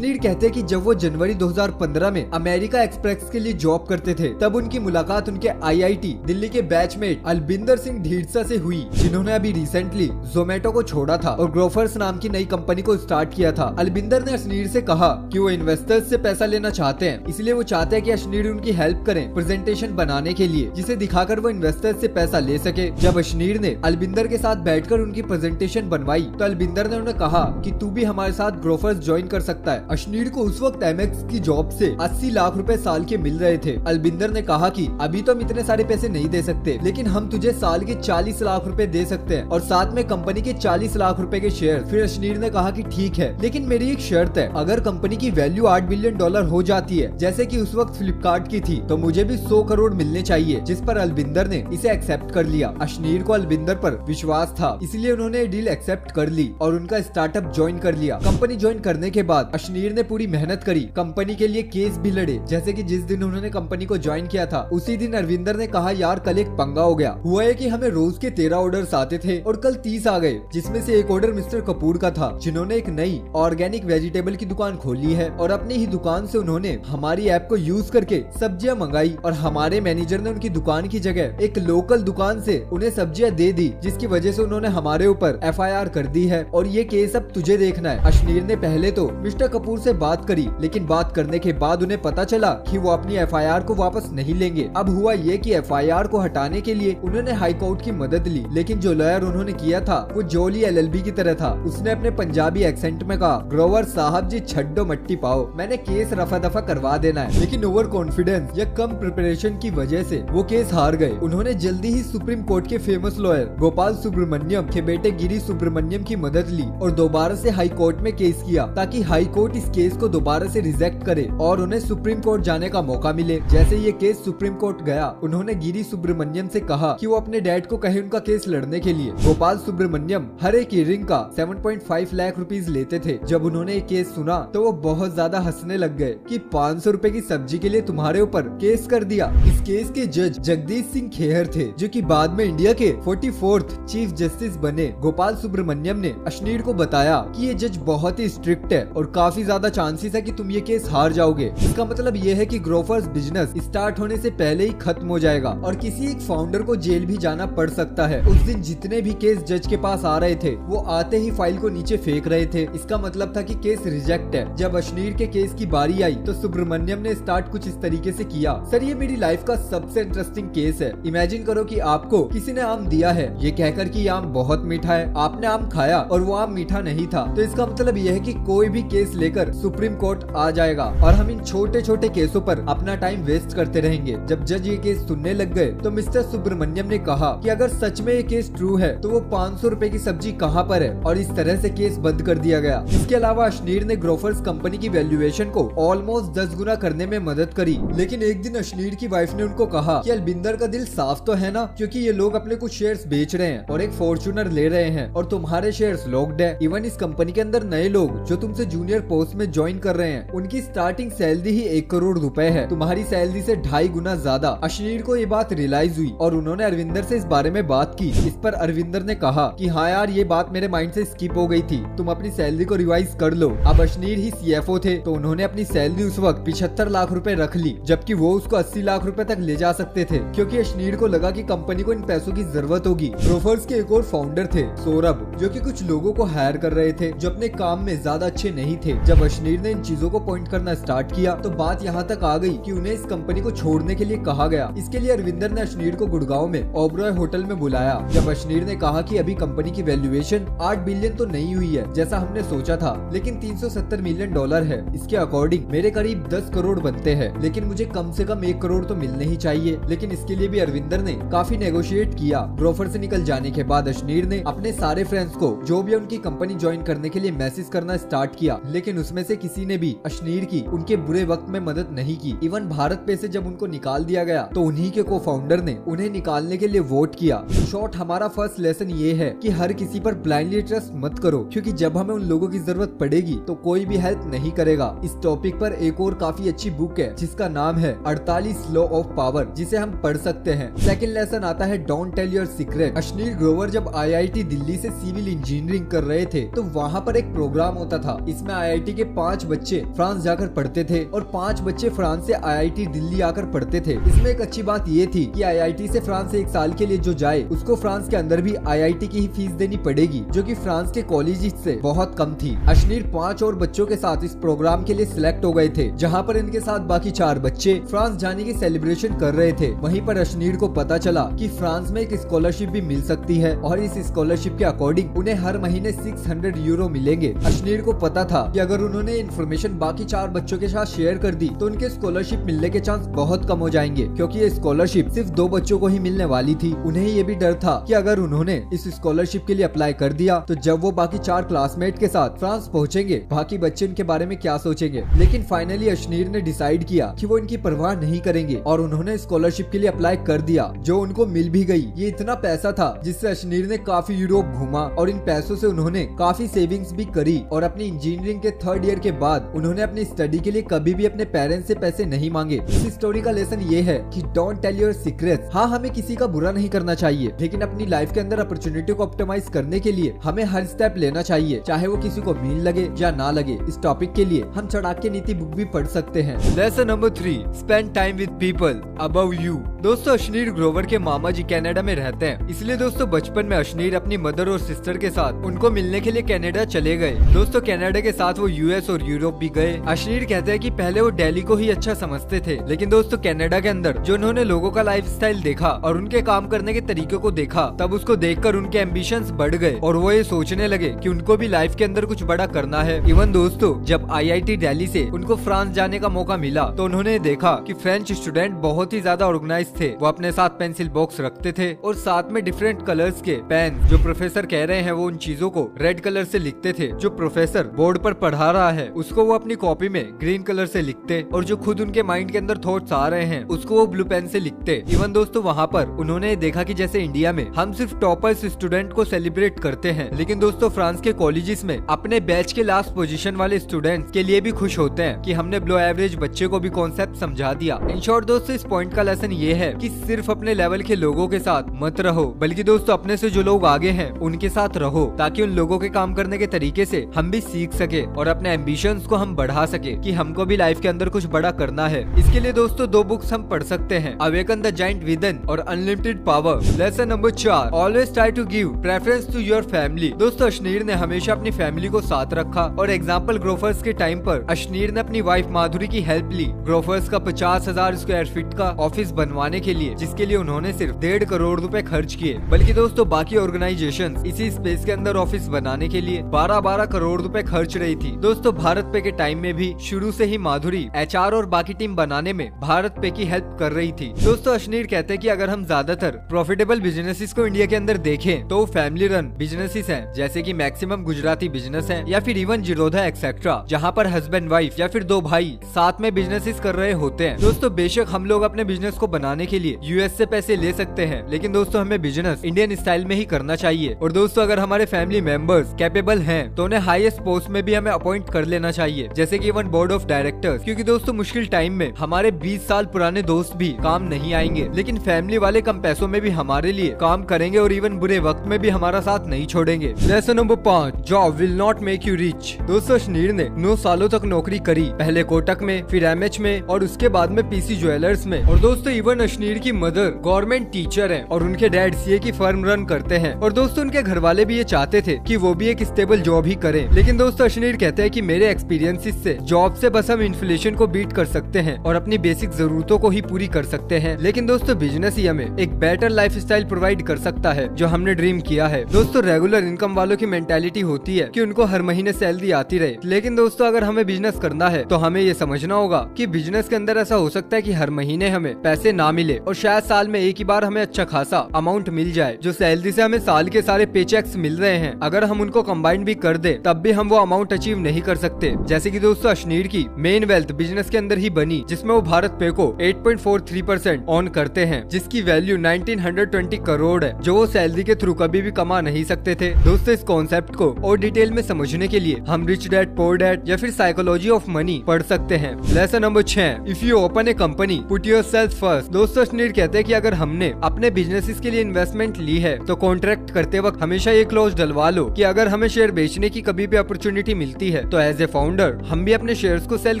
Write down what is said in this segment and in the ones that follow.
अशनीर कहते हैं कि जब वो जनवरी 2015 में अमेरिका एक्सप्रेस के लिए जॉब करते थे तब उनकी मुलाकात उनके आईआईटी दिल्ली के बैचमेट अलबिंदर सिंह ढींढसा से हुई, जिन्होंने अभी रिसेंटली जोमेटो को छोड़ा था और ग्रोफर्स नाम की नई कंपनी को स्टार्ट किया था। अलबिंदर ने अशनीर से कहा कि वो इन्वेस्टर्स से पैसा लेना चाहते हैं, इसलिए वो चाहते हैं कि अशनीर उनकी हेल्प करें प्रेजेंटेशन बनाने के लिए, जिसे दिखाकर वो इन्वेस्टर्स से पैसा ले सके। जब अशनीर ने अलबिंदर के साथ बैठकर उनकी प्रेजेंटेशन बनवाई तो अलबिंदर ने उन्हें कहा कि तू भी हमारे साथ ग्रोफर्स ज्वाइन कर सकता है। अशनीर को उस वक्त एमएक्स की जॉब से 80 लाख रुपए साल के मिल रहे थे। अलबिंदर ने कहा कि अभी तो हम इतने सारे पैसे नहीं दे सकते, लेकिन हम तुझे साल के 40 लाख रुपए दे सकते हैं और साथ में कंपनी के 40 लाख रुपए के शेयर। फिर अशनीर ने कहा कि ठीक है, लेकिन मेरी एक शर्त है, अगर कंपनी की वैल्यू $8 बिलियन हो जाती है जैसे कि उस वक्त फ्लिपकार्ट की थी, तो मुझे भी 100 करोड़ मिलने चाहिए, जिस पर अलबिंदर ने इसे एक्सेप्ट कर लिया। अशनीर को अलबिंदर पर विश्वास था, इसलिए उन्होंने डील एक्सेप्ट कर ली और उनका स्टार्टअप ज्वाइन कर लिया। कंपनी ज्वाइन करने के बाद अशनीर ने पूरी मेहनत करी, कंपनी के लिए केस भी लड़े। जैसे कि जिस दिन उन्होंने कंपनी को ज्वाइन किया था उसी दिन अरविंदर ने कहा यार कल एक पंगा हो गया। हुआ है कि हमें रोज के 13 ऑर्डर्स आते थे और कल 30 आ गए, जिसमें से एक ऑर्डर मिस्टर कपूर का था, जिन्होंने एक नई ऑर्गेनिक वेजिटेबल की दुकान खोली है और अपनी ही दुकान से उन्होंने हमारी ऐप को यूज करके सब्जियां मंगाई और हमारे मैनेजर ने उनकी दुकान की जगह एक लोकल दुकान से उन्हें सब्जियां दे दी, जिसकी वजह से उन्होंने हमारे ऊपर FIR कर दी है और ये केस अब तुझे देखना है। अशनीर ने पहले तो मिस्टर कपूर से बात करी, लेकिन बात करने के बाद उन्हें पता चला कि वो अपनी FIR को वापस नहीं लेंगे। अब हुआ ये कि FIR को हटाने के लिए उन्होंने हाई कोर्ट की मदद ली, लेकिन जो लॉयर उन्होंने किया था वो जोली LLB की तरह था। उसने अपने पंजाबी एक्सेंट में कहा ग्रोवर साहब जी छड्डो मट्टी पाओ, मैंने केस रफा दफा करवा देना है। लेकिन ओवर कॉन्फिडेंस या कम प्रिपरेशन की वजह से वो केस हार गए। उन्होंने जल्दी ही सुप्रीम कोर्ट के फेमस लॉयर गोपाल सुब्रमण्यम के बेटे गिरी सुब्रमण्यम की मदद ली और दोबारा से हाई कोर्ट में केस किया, ताकि हाई कोर्ट इस केस को दोबारा से रिजेक्ट करे और उन्हें सुप्रीम कोर्ट जाने का मौका मिले। जैसे ये केस सुप्रीम कोर्ट गया, उन्होंने गिरी सुब्रमण्यम से कहा कि वो अपने डैड को कहे उनका केस लड़ने के लिए। गोपाल सुब्रमण्यम हर एक हियरिंग का 7.5 लाख रुपीज लेते थे। जब उन्होंने ये केस सुना तो वो बहुत ज्यादा हंसने लग गए कि 500 रुपए की सब्जी के लिए तुम्हारे ऊपर केस कर दिया। इस केस के जज जगदीश सिंह खेहर थे, जो कि बाद में इंडिया के 44th चीफ जस्टिस बने। गोपाल सुब्रमण्यम ने अशनीर को बताया कि ये जज बहुत ही स्ट्रिक्ट है और काफी ज्यादा चांसेस है कि तुम ये केस हार जाओगे। इसका मतलब ये है कि ग्रोफर्स बिजनेस स्टार्ट होने से पहले ही खत्म हो जाएगा और किसी एक फाउंडर को जेल भी जाना पड़ सकता है। उस दिन जितने भी केस जज के पास आ रहे थे वो आते ही फाइल को नीचे फेंक रहे थे। इसका मतलब था कि केस रिजेक्ट है। जब अशनीर के केस की बारी आई तो सुब्रमण्यम ने स्टार्ट कुछ इस तरीके से किया, सर ये मेरी लाइफ का सबसे इंटरेस्टिंग केस है। इमेजिन करो कि आपको किसी ने आम दिया है ये कहकर कि आम बहुत मीठा है, आपने आम खाया और वो आम मीठा नहीं था, तो इसका मतलब यह है कि कोई भी केस लेकर सुप्रीम कोर्ट आ जाएगा और हम इन छोटे छोटे केसों पर अपना टाइम वेस्ट करते रहेंगे। जब जज ये केस सुनने लग गए तो मिस्टर सुब्रमण्यम ने कहा कि अगर सच में ये केस ट्रू है तो वो 500 रुपए की सब्जी कहाँ पर है, और इस तरह से केस बंद कर दिया गया। इसके अलावा अशनीर ने ग्रोफर्स कंपनी की वैल्यूएशन को ऑलमोस्ट 10 गुना करने में मदद करी। लेकिन एक दिन अशनीर की वाइफ ने उनको कहा कि अलबिंदर का दिल साफ तो है ना, क्योंकि ये लोग अपने कुछ शेयर्स बेच रहे हैं और एक फॉर्च्यूनर ले रहे हैं और तुम्हारे शेयर्स लॉक्ड है। इवन इस कंपनी के अंदर नए लोग जो तुमसे जूनियर पोस्ट में ज्वाइन कर रहे हैं उनकी स्टार्टिंग सैलरी ही 1 करोड़ रुपए है, तुम्हारी सैलरी से 2.5 गुना ज्यादा। अशनीर को ये बात रियलाइज हुई और उन्होंने अरविंदर से इस बारे में बात की। इस पर अरविंदर ने कहा कि हाँ यार ये बात मेरे माइंड से स्किप हो गई थी, तुम अपनी सैलरी को रिवाइज कर लो। अब अशनीर ही CFO थे तो उन्होंने अपनी सैलरी उस वक्त 75 लाख रुपए रख ली, जबकि वो उसको 80 लाख रुपए तक ले जा सकते थे, क्योंकि अशनीर को लगा कि कंपनी को इन पैसों की जरूरत होगी। ग्रोफर्स के एक और फाउंडर थे सौरभ, जो कि कुछ लोगों को हायर कर रहे थे जो अपने काम में ज्यादा अच्छे नहीं थे। जब अशनीर ने इन चीजों को पॉइंट करना स्टार्ट किया तो बात यहाँ तक आ गई कि उन्हें इस कंपनी को छोड़ने के लिए कहा गया। इसके लिए अरविंदर ने अशनीर को गुड़गांव में ओबरॉय होटल में बुलाया। जब अशनीर ने कहा कि अभी कंपनी की वैल्यूएशन 8 बिलियन तो नहीं हुई है जैसा हमने सोचा था, लेकिन $370 मिलियन है। इसके अकॉर्डिंग मेरे करीब 10 करोड़ बनते हैं, लेकिन मुझे कम से कम 1 करोड़ तो मिलने ही चाहिए। लेकिन इसके लिए भी अरविंदर ने काफी नेगोशिएट किया। ग्रोफर से निकल जाने के बाद अशनीर ने अपने सारे फ्रेंड्स को जो भी उनकी कंपनी ज्वाइन करने के लिए मैसेज करना स्टार्ट किया, लेकिन उसमें से किसी ने भी अशनीर की उनके बुरे वक्त में मदद नहीं की। इवन भारत पे से जब उनको निकाल दिया गया तो उन्हीं के को-फाउंडर ने उन्हें निकालने के लिए वोट किया। शॉर्ट हमारा फर्स्ट लेसन ये है कि हर किसी पर ब्लाइंडली ट्रस्ट मत करो, क्योंकि जब हमें उन लोगों की जरूरत पड़ेगी तो कोई भी हेल्प नहीं करेगा। इस टॉपिक पर एक और काफी अच्छी बुक है जिसका नाम है 48 लॉ ऑफ पावर, जिसे हम पढ़ सकते हैं। सेकंड लेसन आता है don't tell your secret. Ashneer Grover जब IIT दिल्ली से सिविल इंजीनियरिंग कर रहे थे तो वहाँ पर एक प्रोग्राम होता था। इसमें IIT IIT के 5 बच्चे फ्रांस जाकर पढ़ते थे और 5 बच्चे फ्रांस से IIT दिल्ली आकर पढ़ते थे। इसमें एक अच्छी बात ये थी कि IIT से फ्रांस से 1 साल के लिए जो जाए उसको फ्रांस के अंदर भी IIT की ही फीस देनी पड़ेगी, जो कि फ्रांस के कॉलेज से बहुत कम थी। अशनीर 5 और बच्चों के साथ इस प्रोग्राम के लिए सिलेक्ट हो गए थे, जहाँ पर इनके साथ बाकी 4 बच्चे फ्रांस जाने की सेलिब्रेशन कर रहे थे। वहीं पर अशनीर को पता चला कि फ्रांस में एक स्कॉलरशिप भी मिल सकती है और इस स्कॉलरशिप के अकॉर्डिंग उन्हें हर महीने 600 यूरो मिलेंगे। अशनीर को पता था कि अगर उन्होंने इन्फॉर्मेशन बाकी 4 बच्चों के साथ शेयर कर दी तो उनके स्कॉलरशिप मिलने के चांस बहुत कम हो जाएंगे, क्योंकि ये स्कॉलरशिप सिर्फ 2 बच्चों को ही मिलने वाली थी। उन्हें ये भी डर था कि अगर उन्होंने इस स्कॉलरशिप के लिए अप्लाई कर दिया तो जब वो बाकी 4 क्लासमेट के साथ फ्रांस पहुंचेंगे, बाकी बच्चे उनके बारे में क्या सोचेंगे। लेकिन फाइनली अशनीर ने डिसाइड किया कि वो इनकी परवाह नहीं करेंगे और उन्होंने स्कॉलरशिप के लिए अप्लाई कर दिया, जो उनको मिल भी गई। ये इतना पैसा था जिससे अशनीर ने काफी यूरोप घूमा और इन पैसों से उन्होंने काफी सेविंग्स भी करी और अपनी इंजीनियरिंग के 3rd ईयर के बाद उन्होंने अपनी स्टडी के लिए कभी भी अपने पेरेंट्स से पैसे नहीं मांगे। इस स्टोरी का लेसन ये है कि डोंट टेल योर सीक्रेट्स। हाँ, हमें किसी का बुरा नहीं करना चाहिए, लेकिन अपनी लाइफ के अंदर अपॉर्चुनिटी को ऑप्टिमाइज करने के लिए हमें हर स्टेप लेना चाहिए, चाहे वो किसी को मीन लगे या ना लगे। इस टॉपिक के लिए हम चाणक्य नीति बुक भी पढ़ सकते हैं। Lesson number 3, spend time with people above you. दोस्तों, अशनीर ग्रोवर के मामा जी कनाडा में रहते हैं, इसलिए दोस्तों बचपन में अशनीर अपनी मदर और सिस्टर के साथ उनको मिलने के लिए कनाडा चले गए। दोस्तों, कनाडा के साथ वो US और यूरोप भी गए। अशनीर कहते हैं कि पहले वो दिल्ली को ही अच्छा समझते थे, लेकिन दोस्तों कनाडा के अंदर जो उन्होंने लोगों का लाइफस्टाइल देखा और उनके काम करने के तरीके को देखा, तब उसको देखकर उनके एम्बिशंस बढ़ गए और वो ये सोचने लगे कि उनको भी लाइफ के अंदर कुछ बड़ा करना है। इवन दोस्तों, जब IIT दिल्ली से उनको फ्रांस जाने का मौका मिला तो उन्होंने देखा कि फ्रेंच स्टूडेंट बहुत ही ज्यादा ऑर्गेनाइज थे। वो अपने साथ पेंसिल बॉक्स रखते थे और साथ में डिफरेंट कलर्स के पेन, जो प्रोफेसर कह रहे हैं वो उन चीजों को रेड कलर से लिखते थे, जो प्रोफेसर बोर्ड पर पढ़ा रहा है उसको वो अपनी कॉपी में ग्रीन कलर से लिखते और जो खुद उनके माइंड के अंदर थॉट्स आ रहे हैं उसको वो ब्लू पेन से लिखते। इवन दोस्तों, वहाँ पर उन्होंने देखा कि जैसे इंडिया में हम सिर्फ टॉपर्स स्टूडेंट को सेलिब्रेट करते हैं, लेकिन दोस्तों फ्रांस के कॉलेजेस में अपने बैच के लास्ट पोजीशन वाले स्टूडेंट्स के लिए भी खुश होते हैं कि हमने बिलो एवरेज बच्चे को भी कॉन्सेप्ट समझा दिया। इन शॉर्ट दोस्तों, इस पॉइंट का लेसन ये है कि सिर्फ अपने लेवल के लोगों के साथ मत रहो, बल्कि दोस्तों अपने से जो लोग आगे हैं उनके साथ रहो, ताकि उन लोगों के काम करने के तरीके से हम भी सीख सके और अपने एम्बिशंस को हम बढ़ा सके कि हमको भी लाइफ के अंदर कुछ बड़ा करना है। इसके लिए दोस्तों 2 बुक्स हम पढ़ सकते हैं, अवेकन द जायंट विदिन और unlimited power. Lesson number 4, always try to give preference to your family. दोस्तों, अशनीर ने हमेशा अपनी फैमिली को साथ रखा और एग्जाम्पल ग्रोफर्स के टाइम पर अशनीर ने अपनी वाइफ माधुरी की हेल्प ली ग्रोफर्स का 50,000 स्क्वायर फीट का ऑफिस बनवाने के लिए, जिसके लिए उन्होंने सिर्फ 1.5 करोड़ रुपए खर्च किए। बल्कि दोस्तों बाकी ऑर्गेनाइजेशंस इसी स्पेस के अंदर ऑफिस बनाने के लिए 12-12 करोड़ रुपए खर्च रही थी। दोस्तों, भारत पे के टाइम में भी शुरू से ही माधुरी HR और बाकी टीम बनाने में भारत पे की हेल्प कर रही थी। दोस्तों, अशनीर कहते हैं कि अगर हम ज्यादातर प्रॉफिटेबल बिजनेसेस को इंडिया के अंदर देखें तो फैमिली रन बिजनेसेस हैं, जैसे कि मैक्सिमम गुजराती बिजनेस हैं या फिर इवन जिरोधा एक्सेट्रा, जहाँ पर हस्बैंड वाइफ या फिर 2 भाई साथ में बिजनेसेस कर रहे होते हैं। दोस्तों, बेशक हम लोग अपने बिजनेस को बनाने के लिए US से पैसे ले सकते हैं, लेकिन दोस्तों हमें बिजनेस इंडियन स्टाइल में ही करना चाहिए। और दोस्तों, अगर हमारे फैमिली मेंबर्स कैपेबल हैं तो उन्हें हाईएस्ट पोस्ट में भी हमें अपॉइंट कर लेना चाहिए, जैसे कि इवन बोर्ड ऑफ डायरेक्टर्स, क्योंकि दोस्तों मुश्किल टाइम में हमारे 20 साल पुराने दोस्त भी काम नहीं आएंगे, लेकिन फैमिली वाले कम पैसों में भी हमारे लिए काम करेंगे और इवन बुरे वक्त में भी हमारा साथ नहीं छोड़ेंगे। Lesson number 5, job will not make you rich. दोस्तों, अशनीर ने 9 सालों तक नौकरी करी, पहले कोटक में, फिर MH में और उसके बाद में PC ज्वेलर्स में। और दोस्तों, इवन अशनीर की मदर गवर्नमेंट टीचर है और उनके डैड CA की फर्म रन करते हैं। और दोस्तों, उनके घर वाले भी ये चाहते थे कि वो भी एक स्टेबल जॉब ही करें, लेकिन दोस्तों अशनीर कहते हैं कि मेरे एक्सपीरियंसेस से जॉब से बस हम इन्फ्लेशन को बीट कर सकते हैं और अपनी बेसिक जरूरतों को ही पूरी कर सकते हैं, लेकिन दोस्तों बिजनेस ही हमें एक बेटर लाइफस्टाइल प्रोवाइड कर सकता है जो हमने ड्रीम किया है। दोस्तों, रेगुलर इनकम वालों की मेंटालिटी होती है कि उनको हर महीने सैलरी आती रहे, लेकिन दोस्तों अगर हमें बिजनेस करना है तो हमें ये समझना होगा कि बिजनेस के अंदर ऐसा हो सकता है कि हर महीने हमें पैसे ना मिले और शायद साल में एक ही बार हमें अच्छा खासा अमाउंट मिल जाए, जो सैलरी से हमें साल के सारे पेचेक्स मिल रहे हैं। अगर हम उनको कंबाइन भी कर दे तब भी हम वो अमाउंट अचीव नहीं कर सकते। जैसे कि दोस्तों अशनीर की मेन वेल्थ बिजनेस के अंदर ही बनी, जिसमें वो भारत पे को 8.43% ऑन करते हैं, जिसकी वैल्यू 1920 करोड़ है, जो वो सैलरी के थ्रू कभी भी कमा नहीं सकते थे। दोस्तों, इस कॉन्सेप्ट को और डिटेल में समझने के लिए हम रिच डैड पुअर डैड या फिर साइकोलॉजी ऑफ मनी पढ़ सकते हैं। Lesson number 6, if you open A company put yourself first. दोस्तों अशनीर कहते हैं कि अगर हमने अपने बिजनेसेस के लिए इन्वेस्टमेंट ली है तो कॉन्ट्रैक्ट करते वक्त हमेशा ये क्लॉज डलवा लो कि अगर हमें शेयर बेचने की कभी भी अपॉर्चुनिटी मिलती है तो एज ए फाउंडर हम भी अपने शेयर्स को सेल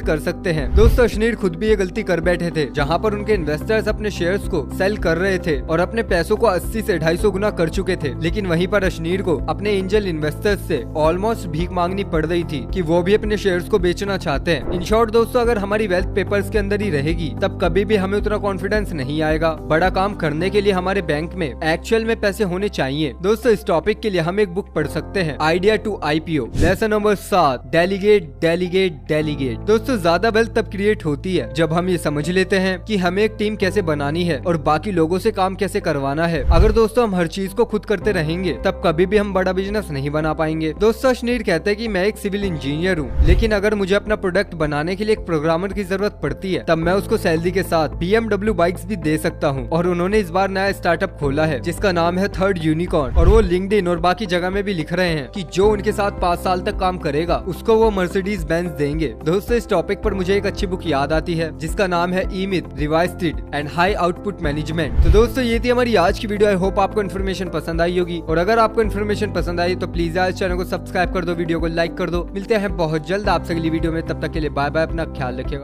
कर सकते हैं। दोस्तों अशनीर खुद भी ये गलती कर बैठे थे, जहाँ पर उनके इन्वेस्टर्स अपने शेयर्स को सेल कर रहे थे और अपने पैसों को 80 से 250 गुना कर चुके थे, लेकिन वहीं पर अशनीर को अपने एंजल इन्वेस्टर्स से ऑलमोस्ट भीख मांगनी पड़ रही थी कि वो भी अपने शेयर्स को बेचना चाहते हैं। इन शॉर्ट दोस्तों, अगर हमारी वेल्थ पेपर्स के अंदर ही रहेगी तब कभी भी हमें उतना कॉन्फिडेंस नहीं आएगा। बड़ा काम करने के लिए हमारे बैंक में एक्चुअल में पैसे होने चाहिए। दोस्तों इस टॉपिक के लिए हम एक बुक पढ़ सकते हैं, idea to IPO, lesson number 7, delegate delegate delegate. दोस्तों ज्यादा वेल्थ तब क्रिएट होती है जब हम ये समझ लेते हैं कि हमें एक टीम कैसे बनानी है और बाकी लोगों से काम कैसे करवाना है। अगर दोस्तों हम हर चीज को खुद करते रहेंगे तब कभी भी हम बड़ा बिजनेस नहीं बना पाएंगे। दोस्तों अशनीर कहते हैं कि मैं एक सिविल इंजीनियर हूँ, लेकिन अगर मुझे अपना प्रोडक्ट बनाने के लिए एक प्रोग्रामर की जरूरत पड़ती है तब मैं उसको सैलरी के साथ BMW बाइक्स भी दे सकता हूँ। और उन्होंने इस बार नया स्टार्टअप खोला है जिसका नाम है थर्ड यूनिकॉर्न, और वो लिंक्डइन और बाकी जगह में भी लिख रहे हैं कि जो उनके साथ 5 साल तक काम करेगा उसको वो मर्सिडीज बेंज देंगे। दोस्तों इस टॉपिक पर मुझे एक अच्छी बुक याद आती है जिसका नाम है E Myth, revised and high output management. तो दोस्तों ये थी हमारी आज की वीडियो। आई होप आपको इन्फॉर्मेशन पसंद आई होगी, और अगर आपको इन्फॉर्मेशन पसंद आई तो प्लीज आज चैनल को सब्सक्राइब कर दो, वीडियो को लाइक कर दो। मिलते हैं बहुत जल्द आपसे अगली वीडियो में, तब तक के लिए बाय बाय, अपना ख्याल रखिएगा।